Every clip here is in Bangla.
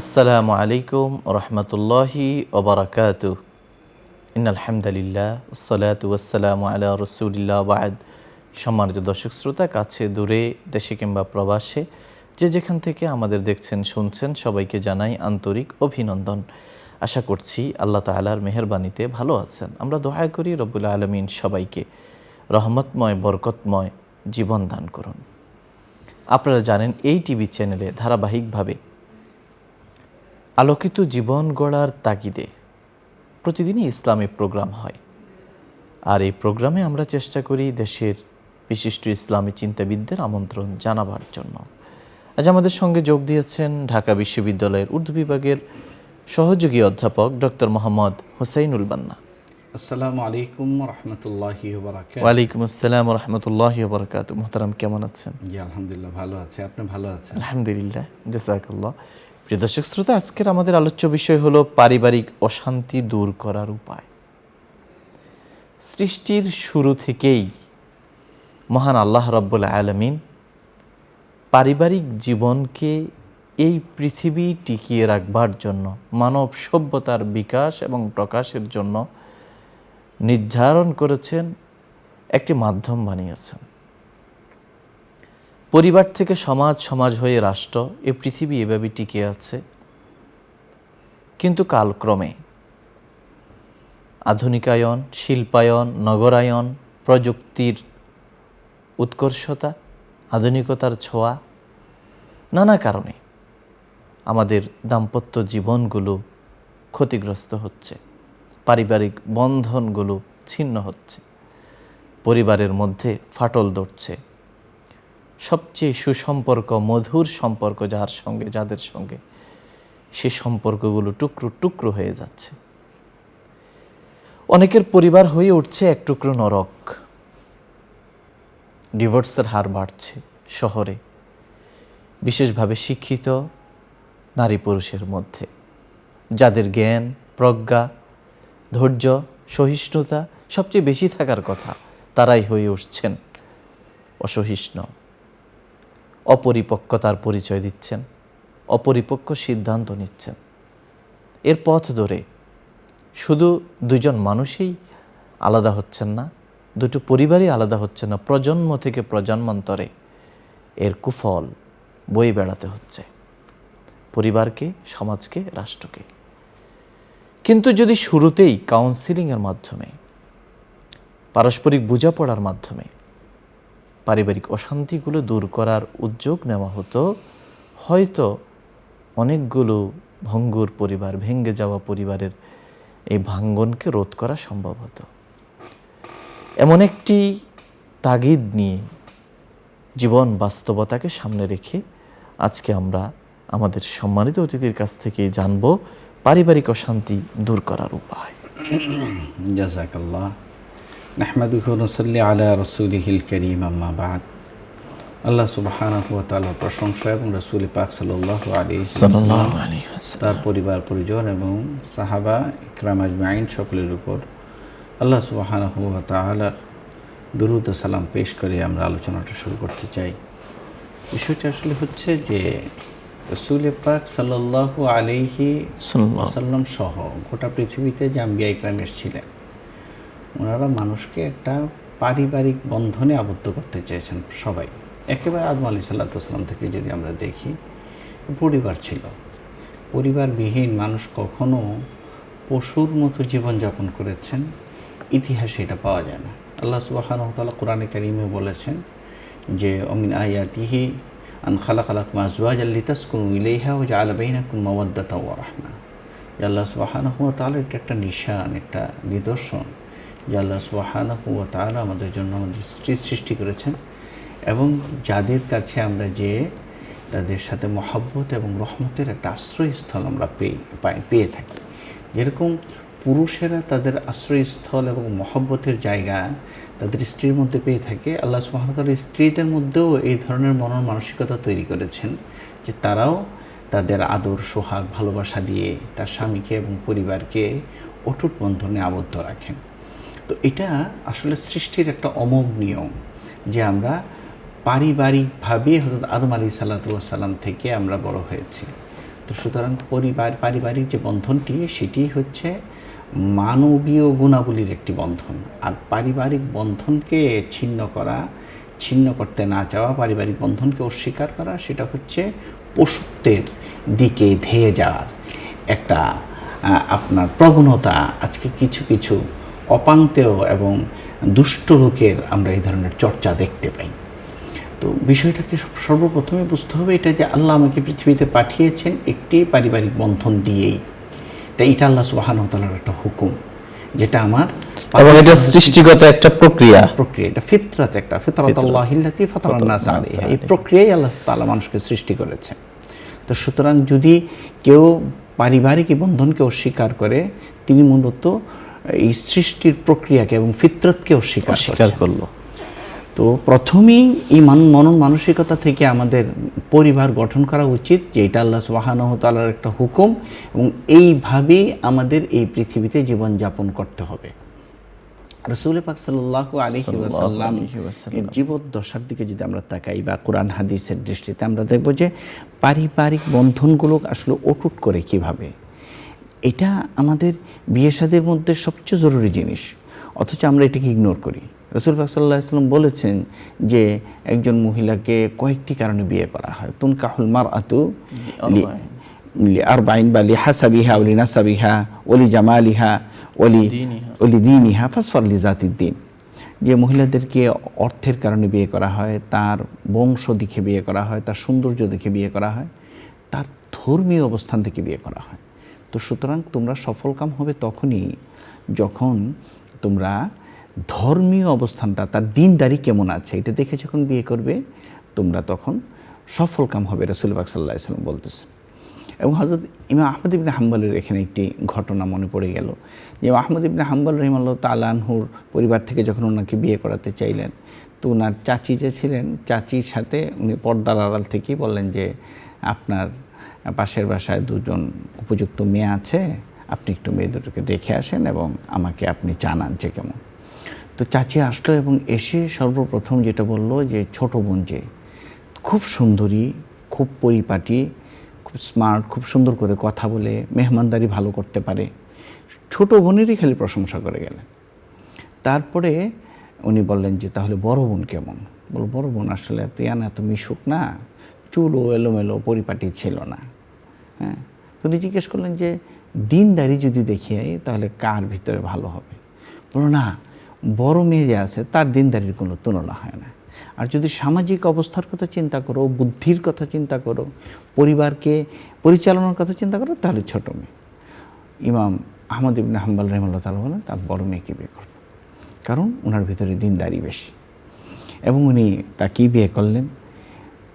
আসসালামু আলাইকুম রহমতুল্লাহি ওবরাকাতু। ইন্নাল হামদুলিল্লাহ ওয়াসসালাতু ওয়াসসালামু আলা রাসূলিল্লাহ বাদ। সম্মানিত দর্শক শ্রোতা, কাছে দূরে, দেশে কিংবা প্রবাসে, যে যেখান থেকে আমাদের দেখছেন শুনছেন, সবাইকে জানাই আন্তরিক অভিনন্দন। আশা করছি আল্লাহ তাআলার মেহেরবানিতে ভালো আছেন। আমরা দোয়া করি রব্বুল আলামিন সবাইকে রহমতময় বরকতময় জীবন দান করুন। আপনারা জানেন এই টিভি চ্যানেলে ধারাবাহিকভাবে আলোকিত জীবন গড়ার তাগিদে প্রতিদিনই ইসলামী প্রোগ্রাম হয়। আর এই প্রোগ্রামে আমরা চেষ্টা করি দেশের বিশিষ্ট ইসলামী চিন্তাবিদদের আমন্ত্রণ জানাবার জন্য। আজ আমাদের সঙ্গে যোগ দিয়েছেন ঢাকা বিশ্ববিদ্যালয়ের উর্দু বিভাগের সহযোগী অধ্যাপক ডক্টর মোহাম্মদ হুসাইনুল বান্না। আসসালামু আলাইকুম রহমতুল্লাহি ওয়া বারাকাতুহু। ওয়ালাইকুম আসসালাম রহমতুল্লাহি ওয়া বারাকাতুহু। মুহতারাম, কেমন আছেন? জি আলহামদুলিল্লাহ ভালো আছি, আপনি ভালো আছেন? আলহামদুলিল্লাহ, জাযাকাল্লাহ। প্রিয় দর্শক শ্রোতা, আজকের আমাদের আলোচ্য বিষয় হলো পারিবারিক অশান্তি দূর করার উপায়। সৃষ্টির শুরু থেকেই মহান আল্লাহ রাব্বুল আলামিন পারিবারিক জীবনকে এই পৃথিবী টিকিয়ে রাখবার জন্য, মানব সভ্যতার বিকাশ এবং প্রকাশের জন্য নির্ধারণ করেছেন, একটি মাধ্যম বানিয়েছেন। পরিবার থেকে সমাজ, সমাজ হয়ে রাষ্ট্র, এ পৃথিবী এভাবে টিকে আছে। কিন্তু কালক্রমে আধুনিকায়ন, শিল্পায়ন, নগরায়ন, প্রযুক্তির উৎকর্ষতা, আধুনিকতার ছোঁয়া, নানা কারণে আমাদের দাম্পত্য জীবনগুলো ক্ষতিগ্রস্ত হচ্ছে, পারিবারিক বন্ধনগুলো ছিন্ন হচ্ছে, পরিবারের মধ্যে ফাটল ধরছে। সবচেয়ে সুসম্পর্ক, মধুর সম্পর্ক যাদের সঙ্গে, সে সম্পর্কগুলো টুকরো টুকরো হয়ে যাচ্ছে। অনেকের পরিবার হয়ে উঠছে এক টুকরো নরক। ডিভোর্সের হার বাড়ছে শহরে, বিশেষভাবে শিক্ষিত নারী পুরুষের মধ্যে, যাদের জ্ঞান, প্রজ্ঞা, ধৈর্য, সহিষ্ণুতা সবচেয়ে বেশি থাকার কথা, তারাই হয়ে উঠছেন অসহিষ্ণু, অপরিপক্কতার পরিচয় দিচ্ছেন, অপরিপক্ক সিদ্ধান্ত নিচ্ছেন। এর পথ ধরে শুধু দুজন মানুষই আলাদা হচ্ছেন না, দুটো পরিবারই আলাদা হচ্ছে না, প্রজন্ম থেকে প্রজন্মান্তরে এর কুফল বয়ে বেড়াতে হচ্ছে পরিবারকে, সমাজকে, রাষ্ট্রকে। কিন্তু যদি শুরুতেই কাউন্সিলিংয়ের মাধ্যমে, পারস্পরিক বোঝাপড়ার মাধ্যমে পারিবারিক অশান্তিগুলো দূর করার উদ্যোগ নেওয়া হতো, হয়তো অনেকগুলো ভঙ্গুর পরিবার, ভেঙে যাওয়া পরিবারের এই ভাঙ্গনকে রোধ করা সম্ভব হতো। এমন একটি তাগিদ নিয়ে, জীবন বাস্তবতাকে সামনে রেখে আজকে আমরা আমাদের সম্মানিত অতিথির কাছ থেকে জানব পারিবারিক অশান্তি দূর করার উপায়। জাযাকাল্লাহ। নাহমাদুহু ওয়া নুসাল্লি আলা রাসূলিহিল কারীম, আম্মা বা'দ। আল্লাহ সুবহানাহু ওয়া তাআলার প্রশংসা এবং রাসূল পাক সাল্লাল্লাহু আলাইহি ওয়াসাল্লাম, তার পরিবার পরিজন এবং সাহাবা ইকরাম আজমাইন সকলের উপর আল্লাহ সুবহানাহু ওয়া তাআলার দুরূদ ও সালাম পেশ করে আমরা আলোচনাটা শুরু করতে চাই। বিষয়টা আসলে হচ্ছে যে রাসূল পাক সাল্লাল্লাহু আলাইহি ওয়াসাল্লাম সহ গোটা পৃথিবীতে যে আম্বিয়া ইকরাম এসেছিলেন, ওনারা মানুষকে একটা পারিবারিক বন্ধনে আবদ্ধ করতে চেয়েছেন। সবাই একেবারে আদম আলাইহিস সালাম থেকে যদি আমরা দেখি, পরিবার ছিল। পরিবারবিহীন মানুষ কখনো পশুর মতো জীবনযাপন করেছেন, ইতিহাসে এটা পাওয়া যায় না। আল্লাহ সুবহানাহু ওয়া তাআলা কোরআনে কারীমে বলেছেন যে অমিন আয়াতিহি আন খালাকালাকুম আজওয়াজাল লিতাসকুনু ইলাইহা ওয়া জাআলা বাইনাকুম মাওয়াদ্দাতাও ওয়া রাহমা। আল্লাহ সুবহানাহু ওয়া তাআলা এটা একটা নিশান, একটা নিদর্শন যে আল্লাহ সুবহানাহু ওয়া তাআলা আমাদের জন্য আমাদের স্ত্রী সৃষ্টি করেছেন, এবং যাদের কাছে আমরা যে তাদের সাথে মহব্বত এবং রহমতের একটা আশ্রয়স্থল আমরা পেয়ে থাকি। যেরকম পুরুষেরা তাদের আশ্রয়স্থল এবং মহব্বতের জায়গা তাদের স্ত্রীর মধ্যে পেয়ে থাকে, আল্লাহ সুবহানাহু ওয়া তাআলা স্ত্রীদের মধ্যেও এই ধরনের মনন মানসিকতা তৈরি করেছেন যে তারাও তাদের আদর, সোহাগ, ভালোবাসা দিয়ে তার স্বামীকে এবং পরিবারকে অটুট বন্ধনে আবদ্ধ রাখেন। তো এটা আসলে সৃষ্টির একটা অমোঘ নিয়ম যে আমরা পারিবারিকভাবে হযরত আদম আলাইহিস সালাম থেকে আমরা বড় হয়েছি। তো সুতরাং পারিবারিক যে বন্ধনটি সেটি হচ্ছে মানবীয় গুণাবলীর একটি বন্ধন। আর পারিবারিক বন্ধনকে ছিন্ন করতে না চাওয়া, পারিবারিক বন্ধনকে অস্বীকার করা, সেটা হচ্ছে পশুত্বের দিকে ধেয়ে যাওয়ার একটা আপনার প্রবণতা আজকে কিছু কিছু অপান্তেয় এবং দুষ্ট লোকের আমরা এই ধরনের চর্চা দেখতে পাই। তো বিষয়টাকে সর্বপ্রথমে বুঝতে হবে এটা যে আল্লাহ আমাকে পৃথিবীতে পাঠিয়েছেন একটি পারিবারিক বন্ধন দিয়েই। তাই এটা আল্লাহ সুবহানাহু ওয়া তাআলার একটা হুকুম, যেটা আমার এবং এটা সৃষ্টিগত একটা প্রক্রিয়া, এটা ফিতরাত, একটা ফিতরাতুল্লাহিল্লাতী ফাতারান নাস আলাইহা। এই প্রক্রিয়ায় আল্লাহ তাআলা মানুষকে সৃষ্টি করেছে। তো সুতরাং যদি কেউ পারিবারিক বন্ধনকে অস্বীকার করে, তিনি মূলত এই সৃষ্টির প্রক্রিয়াকে এবং ফিতরতকে অস্বীকার করলো। তো প্রথমেই এই মনন মানসিকতা থেকে আমাদের পরিবার গঠন করা উচিত যে এটা আল্লাহ সুবহানাহু ওয়া তাআলার একটা হুকুম এবং এইভাবেই আমাদের এই পৃথিবীতে জীবনযাপন করতে হবে। রাসূল পাক সাল্লাল্লাহু আলাইহি ওয়াসাল্লাম এর জীবদ্দশার দিকে যদি আমরা তাকাই বা কোরআন হাদিসের দৃষ্টিতে আমরা দেখব যে পারিবারিক বন্ধনগুলো আসলে অটুট করে কিভাবে। এটা আমাদের বিয়ে শাদীর মধ্যে সবচেয়ে জরুরি জিনিস, অথচ আমরা এটাকে ইগনোর করি। রাসূল পাক সাল্লাল্লাহু আলাইহি ওয়াসাল্লাম বলেছেন যে একজন মহিলাকে কয়েকটি কারণে বিয়ে করা হয়। তুনকাহুল মারআতু লিআরবাইন বা লিহাসাবিহা ওয়া লিনাসাবিহা ওয়া লিজামালিহা ওয়া লিদীনিহা ফাসফার লিজাতিদ্দীন। যে মহিলাদেরকে অর্থের কারণে বিয়ে করা হয়, তার বংশ দেখে বিয়ে করা হয়, তার সৌন্দর্য দেখে বিয়ে করা হয়, তার ধর্মীয় অবস্থান থেকে বিয়ে করা হয়। তো সুতরাং তোমরা সফলকাম হবে তখনই যখন তোমরা ধর্মীয় অবস্থানটা, তার দিনদারি কেমন আছে এটা দেখে যখন বিয়ে করবে, তোমরা তখন সফলকাম হবে, রাসূল পাক সাল্লাল্লাহু আলাইহি ওয়াসাল্লাম বলতেছেন। এবং হযরত ইমাম আহমদ ইবনে হাম্বলের এখানে একটি ঘটনা মনে পড়ে গেল যে আহমদ ইবনে হাম্বল রাহিমাহুল্লাহ তাআলা আনহুর পরিবার থেকে যখন ওনাকে বিয়ে করাতে চাইলেন, তো ওনার চাচি যে ছিলেন, চাচির সাথে উনি পর্দার আড়াল থেকেই বললেন যে আপনার পাশের বাসায় দুজন উপযুক্ত মেয়ে আছে, আপনি একটু মেয়ে দুটোকে দেখে আসেন এবং আমাকে আপনি জানান যে কেমন। তো চাচি আসলো এবং এসে সর্বপ্রথম যেটা বলল যে ছোট বোন যে খুব সুন্দরী, খুব পরিপাটি, খুব স্মার্ট, খুব সুন্দর করে কথা বলে, মেহমানদারি ভালো করতে পারে, ছোট বোনেরই খালি প্রশংসা করে গেলেন। তারপরে উনি বললেন যে তাহলে বড় বোন কেমন? বল বড় বোন আসলে এত মিশুক না, চুলও এলোমেলো, পরিপাটি ছিল না। হ্যাঁ, তো উনি জিজ্ঞেস করলেন যে দিনদারি যদি দেখি তাহলে কার ভিতরে ভালো হবে? বলো না, বড় মেয়ে যে আছে তার দিনদারির কোনো তুলনা হয় না। আর যদি সামাজিক অবস্থার কথা চিন্তা করো, বুদ্ধির কথা চিন্তা করো, পরিবারকে পরিচালনার কথা চিন্তা করো, তাহলে ছোট মেয়ে। ইমাম আহমদ ইবনে হাম্বল রাহিমাহুল্লাহ তাআলা বলেন তার বড় মেয়েকে বিয়ে করবে, কারণ ওনার ভিতরে দিনদারি বেশি। এবং উনি তাকেই বিয়ে করলেন।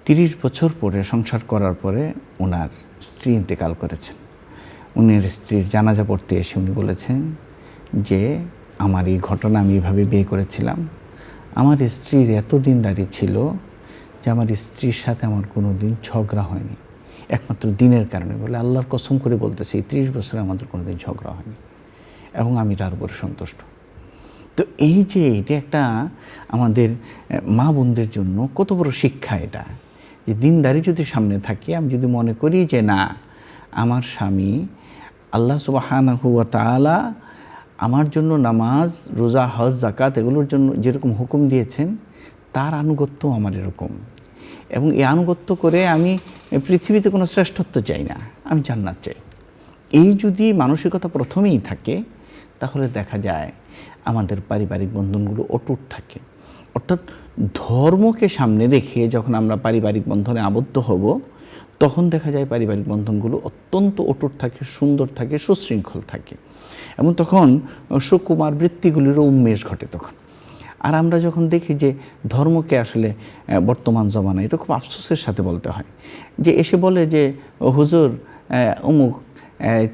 30 বছর পরে, সংসার করার পরে ওনার স্ত্রী ইন্তেকাল করেছেন। উনার স্ত্রীর জানাজা পড়তে এসে উনি বলেছেন যে আমার এই ঘটনা, আমি এভাবে বিয়ে করেছিলাম, আমার স্ত্রীর এত দিনদারি ছিল যে আমার স্ত্রীর সাথে আমার কোনো দিন ঝগড়া হয়নি, একমাত্র দিনের কারণে। বলে আল্লাহর কসম করে বলতেছে এই 30 বছরে আমাদের কোনো দিন ঝগড়া হয়নি এবং আমি তার উপরে সন্তুষ্ট। তো এই যে এটা একটা আমাদের মা বোনদের জন্য কত বড় শিক্ষা এটা, যে দিনদারি যদি সামনে থাকে, আমি যদি মনে করি যে না, আমার স্বামী আল্লাহ সুবহানাহু ওয়া তাআলা আমার জন্য নামাজ, রোজা, হজ, যাকাত এগুলোর জন্য যেরকম হুকুম দিয়েছেন, তার আনুগত্য আমার এরকম, এবং এই আনুগত্য করে আমি পৃথিবীতে কোনো শ্রেষ্ঠত্ব চাই না, আমি জান্নাত চাই। এই যদি মানসিকতা প্রথমেই থাকে, তাহলে দেখা যায় আমাদের পারিবারিক বন্ধনগুলো অটুট থাকে। অর্থাৎ ধর্মকে সামনে রেখে যখন আমরা পারিবারিক বন্ধনে আবদ্ধ হব, তখন দেখা যায় পারিবারিক বন্ধনগুলো অত্যন্ত অটুট থাকে, সুন্দর থাকে, সুশৃঙ্খল থাকে, এবং তখন সুকুমার বৃত্তিগুলিরও উন্মেষ ঘটে তখন। আর আমরা যখন দেখি যে ধর্মকে আসলে বর্তমান জমানায়, এটা খুব আফসোসের সাথে বলতে হয়, যে এসে বলে যে হুজুর অমুক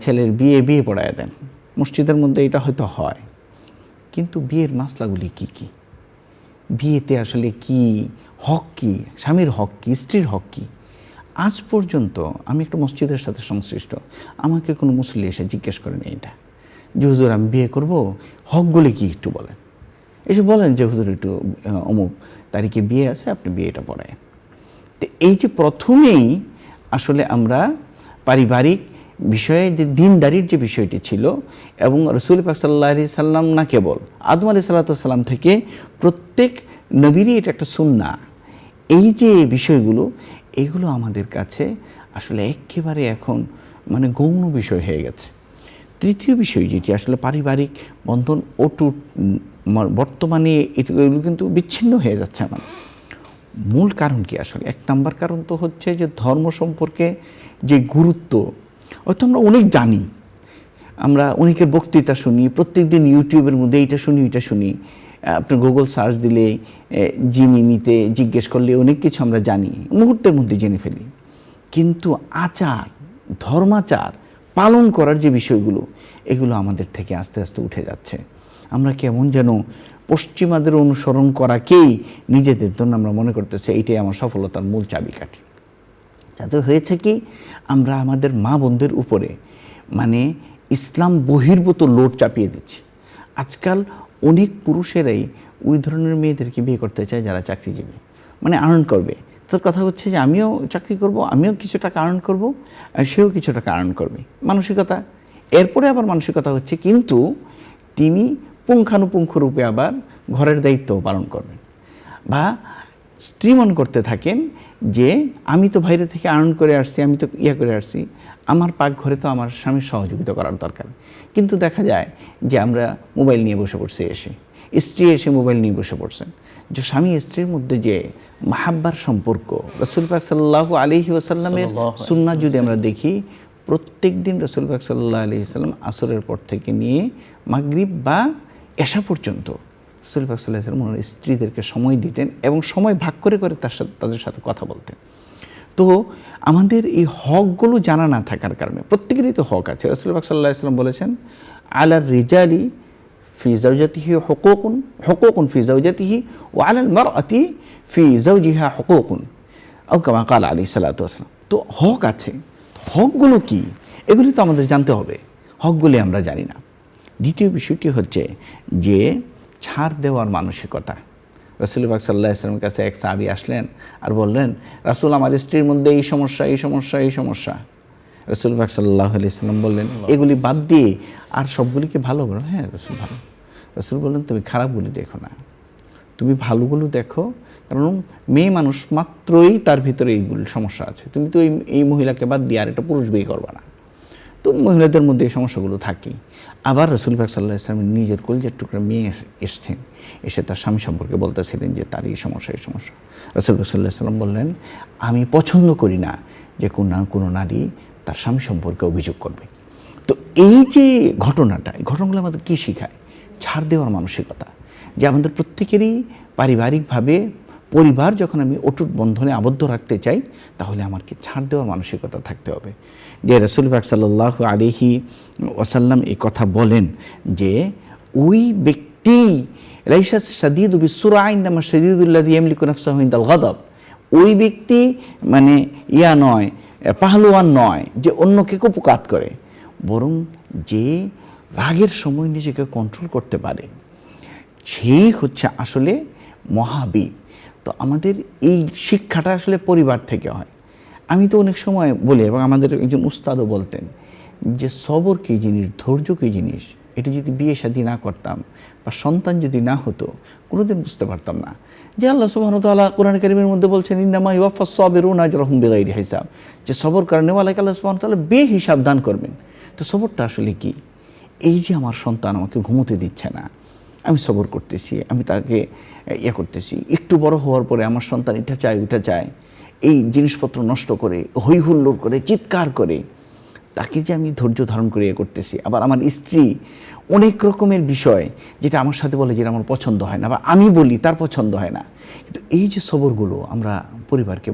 ছেলের বিয়ে পড়ায় দেন, মসজিদের মধ্যে এটা হয়তো হয়, কিন্তু বিয়ের মাসলাগুলি কি কি, বিয়েতে আসলে কি হক, কি স্বামীর হক, কি স্ত্রীর হক, কি আজ পর্যন্ত আমি একটা মসজিদের সাথে সংশ্লিষ্ট, আমাকে কোনো মুসল্লি এসে জিজ্ঞেস করেনি এটা যে হুজুর আমি বিয়ে করব, হকগুলি কি একটু বলেন। এসে বলেন যে হুজুর একটু অমুক তারিখে বিয়ে আছে, আপনি বিয়েটা পড়ায়। তো এই যে প্রথমেই আসলে আমরা পারিবারিক বিষয়ে যে দিনদারির যে বিষয়টি ছিল, এবং রাসূল পাক সাল্লাল্লাহু আলাইহি সাল্লাম না কেবল আদম আলাইহিস সালাম থেকে প্রত্যেক নবীরই এটা একটা সুন্নাহ। এই যে বিষয়গুলো, এগুলো আমাদের কাছে আসলে একেবারে এখন মানে গৌণ বিষয় হয়ে গেছে। তৃতীয় বিষয় যেটি আসলে পারিবারিক বন্ধন অটুট, বর্তমানে এগুলো কিন্তু বিচ্ছিন্ন হয়ে যাচ্ছে আমার। মূল কারণ কি? আসলে এক নাম্বার কারণ তো হচ্ছে যে ধর্ম সম্পর্কে যে গুরুত্ব, হয়তো আমরা অনেক জানি, আমরা অনেকের বক্তৃতা শুনি, প্রত্যেকদিন ইউটিউবের মধ্যে এইটা শুনি ওইটা শুনি, আপনার গুগল সার্চ দিলে, জিমিনিতে জিজ্ঞেস করলে অনেক কিছু আমরা জানি, মুহূর্তের মধ্যে জেনে ফেলি। কিন্তু আচার, ধর্মাচার পালন করার যে বিষয়গুলো, এগুলো আমাদের থেকে আস্তে আস্তে উঠে যাচ্ছে। আমরা কেমন যেন পশ্চিমাদের অনুসরণ করাকেই নিজেদের জন্য আমরা মনে করতেছি এইটাই আমার সফলতার মূল চাবিকাঠি। যাতে হয়েছে কি, আমরা আমাদের মা বোনদের উপরে মানে ইসলাম বহির্ভূত লোড চাপিয়ে দিচ্ছি। আজকাল অনেক পুরুষেরাই ওই ধরনের মেয়েদেরকে বিয়ে করতে চায় যারা চাকরিজীবী, মানে আর্ন করবে। তার কথা হচ্ছে যে আমিও চাকরি করব, আমিও কিছু টাকা আর্ন করব, আর সেও কিছু টাকা আর্ন করবে, মানসিকতা। এরপরে আবার মানসিকতা হচ্ছে কিন্তু তিনি পুঙ্খানুপুঙ্খ রূপে আবার ঘরের দায়িত্ব পালন করবেন, বা স্ত্রী মনে করতে থাকেন যে আমি তো বাইরে থেকে আর্ন করে আসছি, আমি তো করে আসছি, আমার পাকঘরে তো আমার স্বামীর সহযোগিতা করার দরকার। কিন্তু দেখা যায় যে আমরা মোবাইল নিয়ে বসে পড়ছি, স্ত্রী এসে মোবাইল নিয়ে বসে পড়ছেন। যে স্বামী স্ত্রীর মধ্যে যে মাহাব্বার সম্পর্ক, রাসূল পাক সাল্লাল্লাহু আলাইহি ওয়াসাল্লামের সুন্নাহ যদি আমরা দেখি, প্রত্যেক দিন রাসূল পাক সাল্লাল্লাহু আলাইহি ওয়াসাল্লাম আসরের পর থেকে নিয়ে মাগরিব বা এশা পর্যন্ত রাসূল পাক সাল্লাল্লাহু আলাইহি ওয়াসাল্লাম ওনার স্ত্রীদেরকে সময় দিতেন এবং সময় ভাগ করে করে তাদের সাথে কথা বলতেন। তো আমাদের এই হকগুলো জানা না থাকার কারণে, প্রত্যেকেরই তো হক আছে। রাসূল পাক সাল্লাল্লাহু আলাইহি ওয়াসাল্লাম বলেছেন, আলার রিজালি ফি যাওজাতিহি হুকুকুন ফি যাওজাতিহি ওয়া আলাল মারআতি ফি যাওজিহা হুকুকুন, আও কামা ক্বালা আলাইহিস সালাতু ওয়াস সালাম। তো হক আছে, হকগুলো কি এগুলি তো আমাদের জানতে হবে, হকগুলি আমরা জানি না। দ্বিতীয় বিষয়টি হচ্ছে যে ছাড় দেওয়ার মানসিকতা। রাসূল পাক সাল্লাল্লাহু আলাইহি ওয়াসাল্লামের কাছে এক সাহাবী আসলেন আর বললেন, রাসূল আমার স্ত্রীর মধ্যে এই সমস্যা এই সমস্যা এই সমস্যা। রাসূল পাক সাল্লাল্লাহু আলাইহি ওয়াসাল্লাম বললেন, এগুলি বাদ দিয়ে আর সবগুলিকে ভালো বলো। হ্যাঁ রাসূল ভালো। রাসূল বললেন, তুমি খারাপগুলি দেখো না, তুমি ভালোগুলো দেখো, কারণ মেয়ে মানুষ মাত্রই তার ভিতরে এইগুলি সমস্যা আছে। তুমি তো এই মহিলাকে বাদ দিয়ে আর একটা পুরুষ বিয়ে করবা না। তো মহিলাদের মধ্যে এই সমস্যাগুলো থাকেই। আবার রাসূল পাক সাল্লাল্লাহু আলাইহি ওয়াসাল্লাম নিজের কলিজার টুকরা মেয়ে এসছেন, এসে তার স্বামী সম্পর্কে বলতেছিলেন যে তার এই সমস্যা এই সমস্যা। রাসূল পাক সাল্লাল্লাহু আলাইহি ওয়াসাল্লাম বললেন, আমি পছন্দ করি না যে কোনো নারী তার স্বামী সম্পর্কে অভিযোগ করবে। তো এই যে ঘটনাটা, এই ঘটনাগুলো আমাদের কী শেখায়? ছাড় দেওয়ার মানসিকতা, যে আমাদের প্রত্যেকেরই পারিবারিকভাবে পরিবার যখন আমি অটুট বন্ধনে আবদ্ধ রাখতে চাই, তাহলে আমাকে ছাড় দেওয়ার মানসিকতা থাকতে হবে। যে রাসূল পাক সাল্লাল্লাহু আলাইহি ওয়াসাল্লাম এই কথা বলেন যে ওই ব্যক্তি লাইসা শাদীদু বিসুরআ ইন্নামা শাদীদুল্লাযী ইয়ামলিকু নাফসাহু ইনদাল গাদাব, ওই ব্যক্তি মানে নয়, পাহলওয়ান নয় যে অন্যকে কুপকাত করে, বরং যে রাগের সময় নিজেকে কন্ট্রোল করতে পারে, সেই হচ্ছে আসলে মহাবীর। তো আমাদের এই শিক্ষাটা আসলে পরিবার থেকে হয়। আমি তো অনেক সময় বলি, এবং আমাদের একজন উস্তাদও বলতেন যে সবর কী জিনিস, ধৈর্য কী জিনিস, এটা যদি বিয়ে শাদী না করতাম বা সন্তান যদি না হতো, কোনোদিন বুঝতে পারতাম না যে আল্লাহ সুবহানাহু ওয়া তাআলা কোরআন কারীমের মধ্যে বলছেন, ইন্নামা ইউওয়াফাস সাবিরুনা আজরাহুম বিগাইরি হিসাব, যে সবর করেনেওয়ালাকে আল্লাহ সুবহানাহু ওয়া তাআলা বেহিসাব দান করবেন। তো সবরটা আসলে কি? এই যে আমার সন্তান আমাকে ঘুমোতে দিচ্ছে না, আমি সবর করতেছি, আমি তাকে করতেছি, একটু বড় হওয়ার পরে আমার সন্তান এটা চায় ওটা চায়, এই জিনিসপত্র নষ্ট করে, হই হুল্লোড় করে, চিৎকার করে, তাকে যে আমি ধৈর্য ধারণ করে করতেছি। আবার আমার স্ত্রী অনেক রকমের বিষয় যেটা আমার সাথে বলে যেটা আমার পছন্দ হয় না, বা আমি বলি তার পছন্দ হয় না। কিন্তু এই যে সবরগুলো আমরা পরিবারকে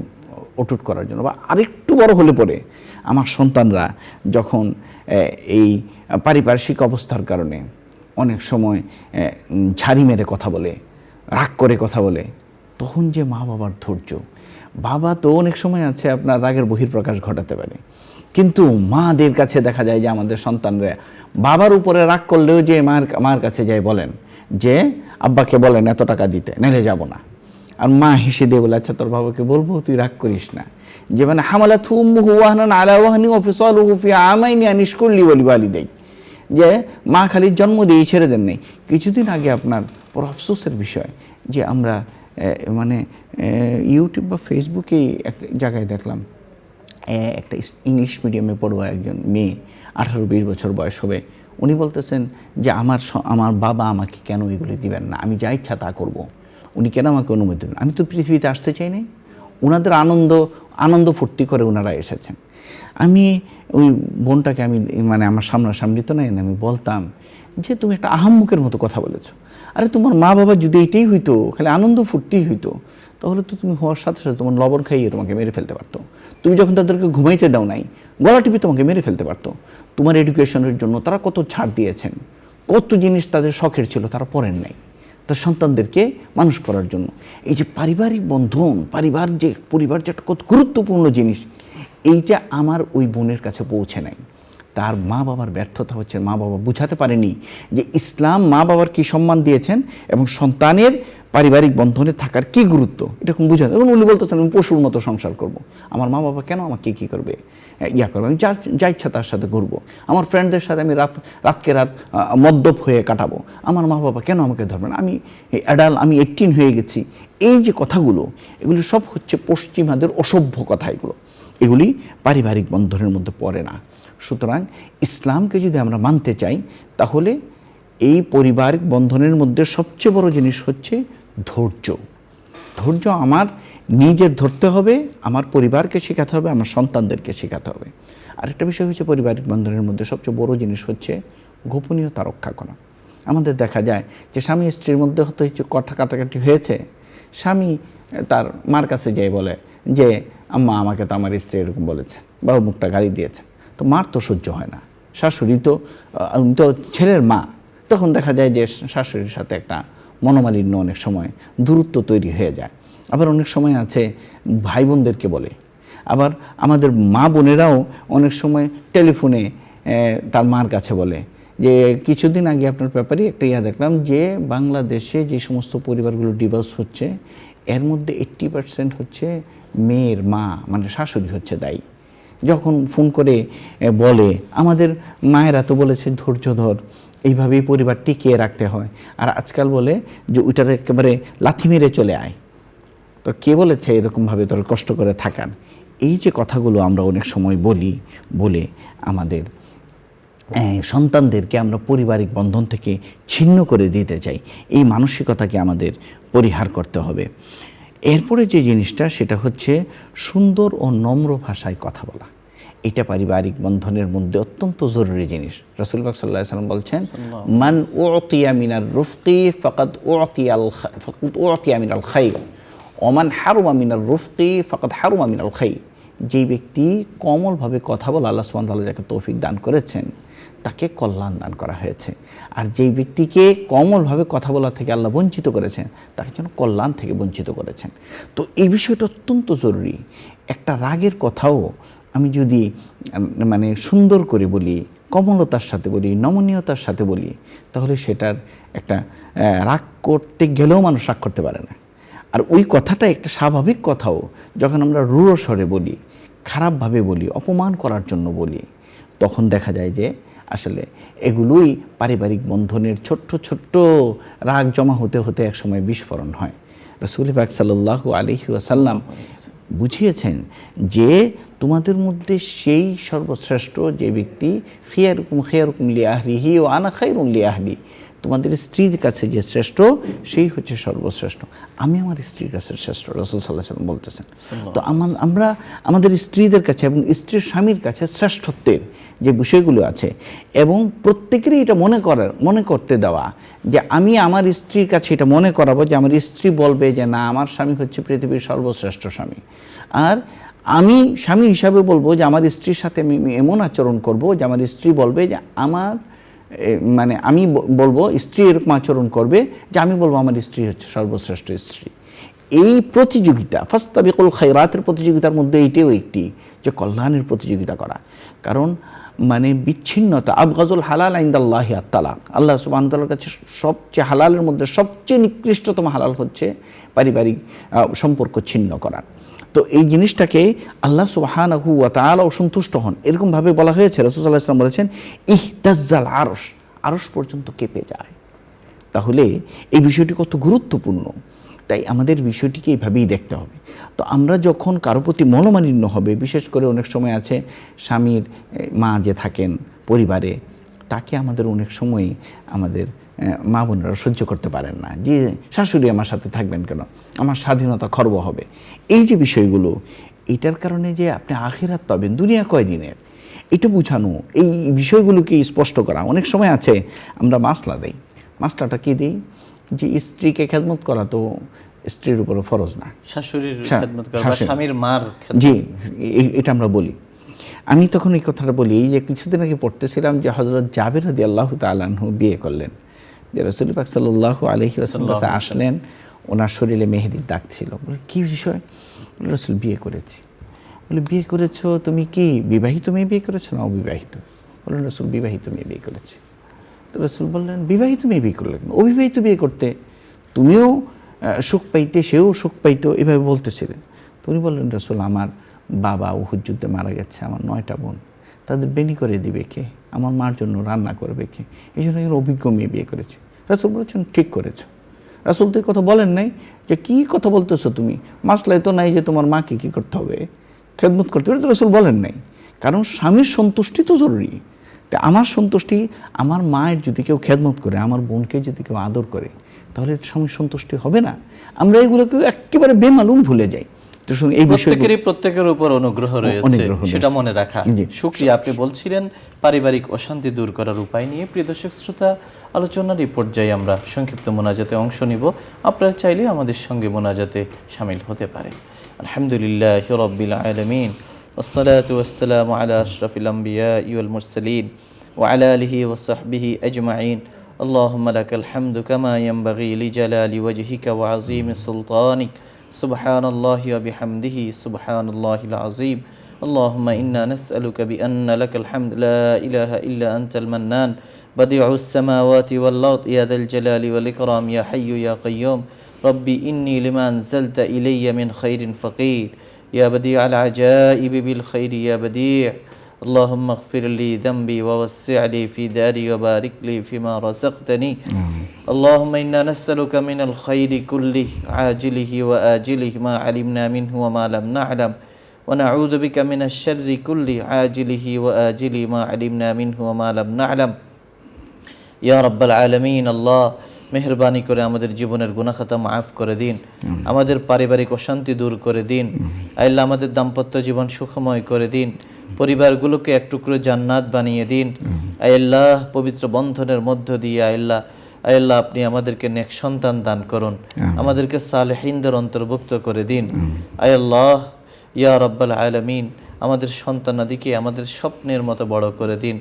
অটুট করার জন্য, বা আরেকটু বড় হলে পরে আমার সন্তানরা যখন এই পারিপার্শ্বিক অবস্থার কারণে অনেক সময় ঝাড়ি মেরে কথা বলে, রাগ করে কথা বলে, তখন যে মা বাবার ধৈর্য, বাবা তো অনেক সময় আছে আপনার রাগের বহিঃপ্রকাশ ঘটাতে পারে, কিন্তু মাদের কাছে দেখা যায় যে আমাদের সন্তানরা বাবার উপরে রাগ করলেও যে মার কাছে যায় বলেন যে আব্বাকে বলেন এত টাকা দিতে, নাইলে যাব না। আর মা হেসে দিয়ে বলে, আচ্ছা তোর বাবাকে বলবো, তুই রাগ করিস না, যে মানে হামালাতহু উম্মুহু ওয়াহনান আলা ওয়াহনিন ওয়া ফিসালুহু ফি আমাইনি আন ইশকুর লি ওয়া লিওয়ালিদাইক, যে মা খালি জন্ম দিয়ে ছেড়ে দেন নাই। কিছুদিন আগে আপনার বড় আফসোসের বিষয় যে আমরা মানে ইউটিউব বা ফেসবুকে একটা জায়গায় দেখলাম, একটা ইংলিশ মিডিয়ামে পড়ুয়া একজন মেয়ে, 18-20 বছর বয়স হবে, উনি বলতেছেন যে আমার বাবা আমাকে কেন এগুলি দিবেন না, আমি যা ইচ্ছা তা করব, উনি কেন আমাকে অনুমতি দেন, আমি তো পৃথিবীতে আসতে চাই নাই। ওনাদের আনন্দ ফুর্তি করে ওনারা এসেছেন। আমি ওই বোনটাকে আমি মানে আমার সামনাসামনি তো নাই, আমি বলতাম যে তুমি একটা আহাম্মুকের মতো কথা বলেছো। আরে তোমার মা বাবা যদি এটাই হইতো, খালি আনন্দ ফুর্তি হইতো, তাহলে তো তুমি হওয়ার সাথে সাথে তোমার লবণ খাইয়ে তোমাকে মেরে ফেলতে পারতো। তুমি যখন তাদেরকে ঘুমাইতে দাও নাই, গলা টিপে তোমাকে মেরে ফেলতে পারতো। তোমার এডুকেশনের জন্য তারা কত ছাড় দিয়েছেন, কত জিনিস তাদের শখের ছিল তারা পড়েন নাই তার সন্তানদেরকে মানুষ করার জন্য। এই যে পারিবারিক বন্ধন, পরিবার যে একটা কত গুরুত্বপূর্ণ জিনিস, এইটা আমার ওই বোনের কাছে পৌঁছে নাই। তার মা বাবার ব্যর্থতা হচ্ছে, মা বাবা বুঝাতে পারেনি যে ইসলাম মা বাবার কী সম্মান দিয়েছেন এবং সন্তানের পারিবারিক বন্ধনে থাকার কি গুরুত্ব, এরকম বুঝাতে। এবং উনি বলতেছেন আমি পশুর মতো সংসার করব, আমার মা বাবা কেন আমাকে কী করবে, করবে, আমি যা ইচ্ছা তার সাথে ঘুরবো, আমার ফ্রেন্ডদের সাথে আমি রাতকে রাত মদ্যপ হয়ে কাটাবো, আমার মা বাবা কেন আমাকে ধরবেন, আমি আমি 18 হয়ে গেছি। এই যে কথাগুলো, এগুলি সব হচ্ছে পশ্চিমাদের অসভ্য কথা। এগুলি পারিবারিক বন্ধনের মধ্যে পড়ে না। সুতরাং ইসলামকে যদি আমরা মানতে চাই, তাহলে এই পারিবারিক বন্ধনের মধ্যে সবচেয়ে বড় জিনিস হচ্ছে ধৈর্য। ধৈর্য আমার নিজের ধরতে হবে, আমার পরিবারকে শেখাতে হবে, আমার সন্তানদেরকে শেখাতে হবে। আরেকটা বিষয় হচ্ছে পারিবারিক বন্ধনের মধ্যে সবচেয়ে বড় জিনিস হচ্ছে গোপনীয়তা রক্ষা করা। আমাদের দেখা যায় যে স্বামী স্ত্রীর মধ্যে হয়তো কথা কাটাকাটি হয়েছে, স্বামী তার মার কাছে যেয়ে বলে যে আম্মা আমাকে তো আমার স্ত্রী এরকম বলেছে বা মুখটা গালি দিয়েছে, তো মার তো সহ্য হয় না, শাশুড়ি তো ছেলের মা, তখন দেখা যায় যে শাশুড়ির সাথে একটা মনোমালিন্য, অনেক সময় দূরত্ব তৈরি হয়ে যায়। আবার অনেক সময় আছে ভাই বোনদেরকে বলে, আবার আমাদের মা বোনেরাও অনেক সময় টেলিফোনে তার মার কাছে বলে। যে কিছুদিন আগে আপনার ব্যাপারে একটা দেখলাম যে বাংলাদেশে যে সমস্ত পরিবারগুলো ডিভোর্স হচ্ছে, এর মধ্যে 80% হচ্ছে মেয়ের মা, মানে শাশুড়ি হচ্ছে দায়ী। যখন ফোন করে বলে, আমাদের মায়েরা তো বলেছে ধৈর্য ধর, এইভাবেই পরিবার টিকিয়ে রাখতে হয়, আর আজকাল বলে যে ওইটার একেবারে লাথি মেরে চলে আয়। তো কে বলেছে এরকমভাবে তোর কষ্ট করে থাকার? এই যে কথাগুলো আমরা অনেক সময় বলে আমাদের সন্তানদেরকে আমরা পারিবারিক বন্ধন থেকে ছিন্ন করে দিতে চাই, এই মানসিকতাকে আমাদের পরিহার করতে হবে। এরপরে যে জিনিসটা, সেটা হচ্ছে সুন্দর ও নম্র ভাষায় কথা বলা। এটা পারিবারিক বন্ধনের মধ্যে অত্যন্ত জরুরি জিনিস। রাসূল পাক সাল্লাল্লাহু আলাইহি ওয়াসাল্লাম বলছেন, মান উতিয়া মিনার রুফকি ফাকাদ উতিয়া মিনাল খায়র ওয়া মান হারুমা মিনার রুফকি ফাকাদ হারুমা মিনাল খায়র। যেই ব্যক্তি কোমলভাবে কথা বলে আল্লাহ সুবহানাহু ওয়া তাআলা যাকে তৌফিক দান করেছেন, তাকে কল্যাণ দান করা হয়েছে। আর যেই ব্যক্তিকে কোমলভাবে কথা বলা থেকে আল্লাহ বঞ্চিত করেছেন, তাকে যেন কল্যাণ থেকে বঞ্চিত করেছেন। তো এই বিষয়টা অত্যন্ত জরুরি। একটা রাগের কথাও আমি যদি মানে সুন্দর করে বলি, কোমলতার সাথে বলি, নমনীয়তার সাথে বলি, তাহলে সেটার একটা রাগ করতে গেলেও মানুষ রাগ করতে পারে না। আর ওই কথাটা একটা স্বাভাবিক কথাও যখন আমরা রূঢ় স্বরে বলি, খারাপভাবে বলি, অপমান করার জন্য বলি, তখন দেখা যায় যে আসলে এগুলোই পারিবারিক বন্ধনের ছোট্ট ছোট্ট রাগ জমা হতে হতে একসময় বিস্ফোরণ হয়। রাসূল পাক সাল্লাল্লাহু আলাইহি ওয়াসাল্লাম বুঝিয়েছেন যে তোমাদের মধ্যে সেই সর্বশ্রেষ্ঠ যে ব্যক্তি খিয়ারুকুম লিআহলিহি ওয়া আনা খায়রুন লিআহলি, তোমাদের স্ত্রীর কাছে যে শ্রেষ্ঠ সেই হচ্ছে সর্বশ্রেষ্ঠ, আমি আমার স্ত্রীর কাছে শ্রেষ্ঠ, রাসূল সাল্লাল্লাহু আলাইহি ওয়াসাল্লাম বলতেছেন। তো আমরা আমাদের স্ত্রীদের কাছে এবং স্ত্রীর স্বামীর কাছে শ্রেষ্ঠত্বের যে বিষয়গুলো আছে, এবং প্রত্যেকেরই এটা মনে করতে দেওয়া যে আমি আমার স্ত্রীর কাছে এটা মনে করাবো যে আমার স্ত্রী বলবে যে না, আমার স্বামী হচ্ছে পৃথিবীর সর্বশ্রেষ্ঠ স্বামী, আর আমি স্বামী হিসাবে বলবো যে আমার স্ত্রীর সাথে আমি এমন আচরণ করব যে আমার স্ত্রী বলবে যে আমি বলবো স্ত্রী এরকম আচরণ করবে যে আমি বলবো আমার স্ত্রী হচ্ছে সর্বশ্রেষ্ঠ স্ত্রী। এই প্রতিযোগিতা ফাস্তাবিকুল খায়রাতের প্রতিযোগিতার মধ্যে এইটাও একটি, যে কল্যাণের প্রতিযোগিতা করা। কারণ মানে বিচ্ছিন্নতা, আবগাজুল হালাল ইনদাল্লাহি আত-তালাক, আল্লাহ সুবহানাহু ওয়া তাআলার কাছে সবচেয়ে হালালের মধ্যে সবচেয়ে নিকৃষ্টতম হালাল হচ্ছে পারিবারিক সম্পর্ক ছিন্ন করা। তো এই জিনিসটাকে আল্লাহ সুবহানাহু ওয়া তাআলা অসন্তুষ্ট হন, এরকমভাবে বলা হয়েছে। রাসূল সাল্লাল্লাহু আলাইহি ওয়াসাল্লাম বলেছেন ইহতাজ্জাল আরশ, আরশ পর্যন্ত কেঁপে যায়। তাহলে এই বিষয়টি কত গুরুত্বপূর্ণ, তাই আমাদের বিষয়টিকে এইভাবেই দেখতে হবে। তো আমরা যখন কারো প্রতি মনোমালিন্য হবে, বিশেষ করে অনেক সময় আছে স্বামীর মা যে থাকেন পরিবারে, তাকে আমাদের অনেক সময় আমাদের মা বোনেরা সহ্য করতে পারেন না, যে শাশুড়ি আমার সাথে থাকবেন কেন, আমার স্বাধীনতা খর্ব হবে। এই যে বিষয়গুলো, এটার কারণে যে আপনি আখিরাত পাবেন, দুনিয়া কয়দিনের, এটা বুঝানো, এই বিষয়গুলোকে স্পষ্ট করা। অনেক সময় আছে আমরা মাসলা দেই, মাসলাটা কি দিই, যে স্ত্রীকে খেদমত করা তো স্ত্রীর উপরে ফরজ না, শাশুড়ির খেদমত করা বা স্বামীর মার জি, এটা আমরা বলি। আমি তখন এই কথাটা বলি যে কিছুদিন আগে পড়তেছিলাম যে হযরত জাবের রাদিয়াল্লাহু তাআলা আনহু বিয়ে করলেন, যে রাসূল পাক সাল্লাল্লাহু আলাইহি ওয়াসাল্লাম কাছে আসলেন, ওনার শরীরে মেহেদির দাগ ছিল। বলে কি বিষয়? বলে রাসূল বিয়ে করেছি। বলে বিয়ে করেছো, তুমি কি বিবাহিত মেয়ে বিয়ে করেছো না অবিবাহিত? বললেন রাসূল বিবাহিত মেয়ে বিয়ে করেছি। তো রাসূল বললেন বিবাহিত মেয়ে বিয়ে করলেন, অবিবাহিত বিয়ে করতে তুমিও সুখ পাইতে সেও সুখ পাইতো, এভাবে বলতেছিলেন। তো উনি বললেন রাসূল আমার বাবা উহুদ যুদ্ধে মারা গেছে, আমার 9টা বোন, তাদের বেনি করে দিবে কে, আমার মার জন্য রান্না করবে কে, এই জন্য একজন অভিজ্ঞ মেয়ে বিয়ে করেছে। রাসূল বলেছেন ঠিক করেছো। রাসূল তো এই কথা বলেন নাই যে কি কথা বলতেছো তুমি, মাসলায় তো নাই যে তোমার মাকে কি করতে হবে, খেদমত করতে হবে, রাসূল বলেন নাই। কারণ স্বামীর সন্তুষ্টি তো জরুরি। তা আমার সন্তুষ্টি, আমার মায়ের যদি কেউ খেদমত করে, আমার বোনকে যদি কেউ আদর করে, তাহলে স্বামীর সন্তুষ্টি হবে না। আমরা এগুলোকে একেবারে বেমালুম ভুলে যাই। তো এই প্রত্যেকের উপর অনুগ্রহ রয়েছে, সেটা মনে রাখা। শুকরিয়া। আপনি বলছিলেন পারিবারিক অশান্তি দূর করার উপায় নিয়ে। প্রিয় দর্শক শ্রোতা, আলোচনার এই পর্যায়ে আমরা সংক্ষিপ্ত মোনাজাতে অংশ নিব। আপনারা চাইলে আমাদের সঙ্গে মোনাজাতে শামিল হতে পারেন। আলহামদুলিল্লাহি রাব্বিল আলামিন, والصلاة والسلام على أشرف الأنبياء والمرسلين وعلى آله وصحبه أجمعين. اللهم لك الحمد كما ينبغي لجلال وجهك وعظيم سلطانك. سبحان الله وبحمده سبحان الله العظيم. اللهم إنا نسألك بأن لك الحمد لا إله إلا أنت المنان بديع السماوات والأرض يا ذا الجلال والإكرام يا حي يا قيوم. ربي إني لما أنزلت إلي من خير فقير يا بديع العجائب بالخير يا بديع. اللهم اغفر لي ذنبي ووسع لي في داري وبارك لي فيما رزقتني. اللهم إنا نسألك من الخير كله عاجله وآجله ما علمنا منه وما لم نعلم ونعوذ بك من الشر كله عاجله وآجله ما علمنا منه وما لم نعلم. يا رب العالمين الله মেহেরবানি করে আমাদের জীবনের গুনাহ খাতা মাফ করে দিন, আমাদের পারিবারিক অশান্তি দূর করে দিন। আল্লাহ আমাদের দাম্পত্য জীবন সুখময় করে দিন, পরিবারগুলোকে এক টুকরো জান্নাত বানিয়ে দিন। আল্লাহ পবিত্র বন্ধনের মধ্য দিয়ে আল্লাহ আপনি আমাদেরকে নেক সন্তান দান করুন, আমাদেরকে সালেহিনদের অন্তর্ভুক্ত করে দিন। আল্লাহ ইয়া রাব্বাল আলামিন, আমাদের সন্তানাদিকে আমাদের স্বপ্নের মতো বড় করে দিন,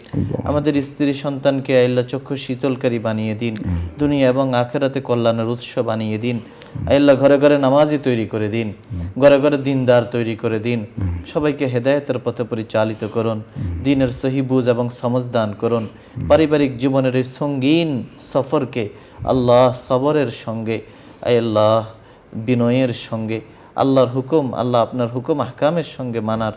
আমাদের স্ত্রী সন্তানকে আল্লাহ চক্ষু শীতলকারী বানিয়ে দিন, দুনিয়া এবং আখিরাতে কল্যাণের উৎস বানিয়ে দিন। আল্লাহ ঘরে ঘরে নামাজি তৈরি করে দিন, ঘরে ঘরে দিনদার তৈরি করে দিন, সবাইকে হেদায়েতের পথে পরিচালিত করুন, দ্বীনের সহি বুঝ এবং সমঝ দান করুন। পারিবারিক জীবনের এই সঙ্গীন সফরকে আল্লাহ সবরের সঙ্গে, আল্লাহ বিনয়ের সঙ্গে, আল্লাহর হুকুম, আল্লাহ আপনার হুকুম আহকামের সঙ্গে মানার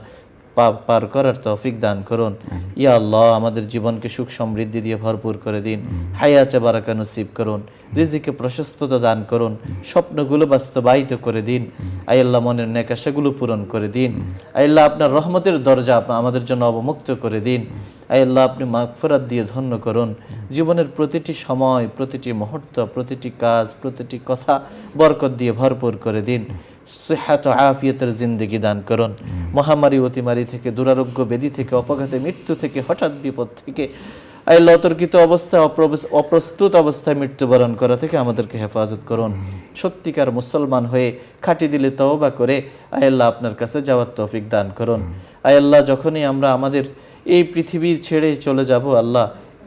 পার করার তৌফিক দান করুন। ইয়া আল্লাহ আমাদের জীবনকে সুখ সমৃদ্ধি দিয়ে ভরপুর করে দিন, হায়াতে বারাকা নসিব করুন, রিজিকে প্রশস্ততা দান করুন, স্বপ্নগুলো বাস্তবায়িত করে দিন। আয় আল্লাহ মনের নেক আশাগুলো পূরণ করে দিন। আয় আল্লাহ আপনার রহমতের দরজা আমাদের জন্য অবমুক্ত করে দিন। আয় আল্লাহ আপনি মাগফিরাত দিয়ে ধন্য করুন। জীবনের প্রতিটি সময়, প্রতিটি মুহূর্ত, প্রতিটি কাজ, প্রতিটি কথা বরকত দিয়ে ভরপুর করে দিন। সিহহাত ও আফিয়াতের জিন্দেগি দান করুন। মহামারী অতিমারী থেকে, দুরারোগ্য ব্যাধি থেকে, অপঘাতে মৃত্যু থেকে, হঠাৎ বিপদ থেকে, আল্লাহ অতর্কিত অবস্থায়, অপ্রস্তুত অবস্থায় মৃত্যুবরণ করা থেকে আমাদেরকে হেফাজত করুন। সত্যিকার মুসলমান হয়ে খাঁটি দিলে তওবা করে আল্লাহ আপনার কাছে যাওয়ার তৌফিক দান করুন। আল্লাহ যখনই আমরা আমাদের এই পৃথিবী ছেড়ে চলে যাব, আল্লাহ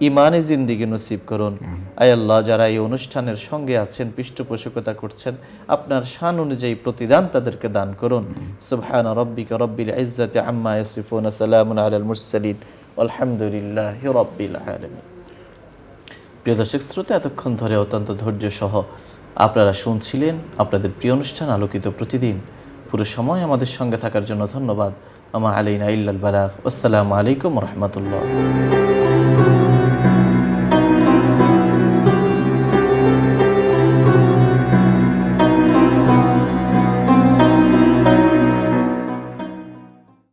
ইমানে জিন্দিগি নসিব করুন। আয় আল্লাহ, যারা এই অনুষ্ঠানের সঙ্গে আছেন, পৃষ্ঠপোষকতা করছেন, আপনার শান অনুযায়ী প্রতিদান তাদেরকে দান করুন। সুবহানা রাব্বিকা রাব্বিল ইজ্জাতি আম্মা ইয়াসিফুন, সালামুন আলাল মুরসালিন, আলহামদুলিল্লাহি রাব্বিল আলামিন। প্রিয় দর্শক শ্রোতা, এতক্ষণ ধরে অত্যন্ত ধৈর্য সহ আপনারা শুনছিলেন আপনাদের প্রিয় অনুষ্ঠান আলোকিত প্রতিদিন। পুরো সময় আমাদের সঙ্গে থাকার জন্য ধন্যবাদ। আমা আলাইনা ইল্লাল বালাগ। আসসালামু আলাইকুম ওয়া রাহমাতুল্লাহ।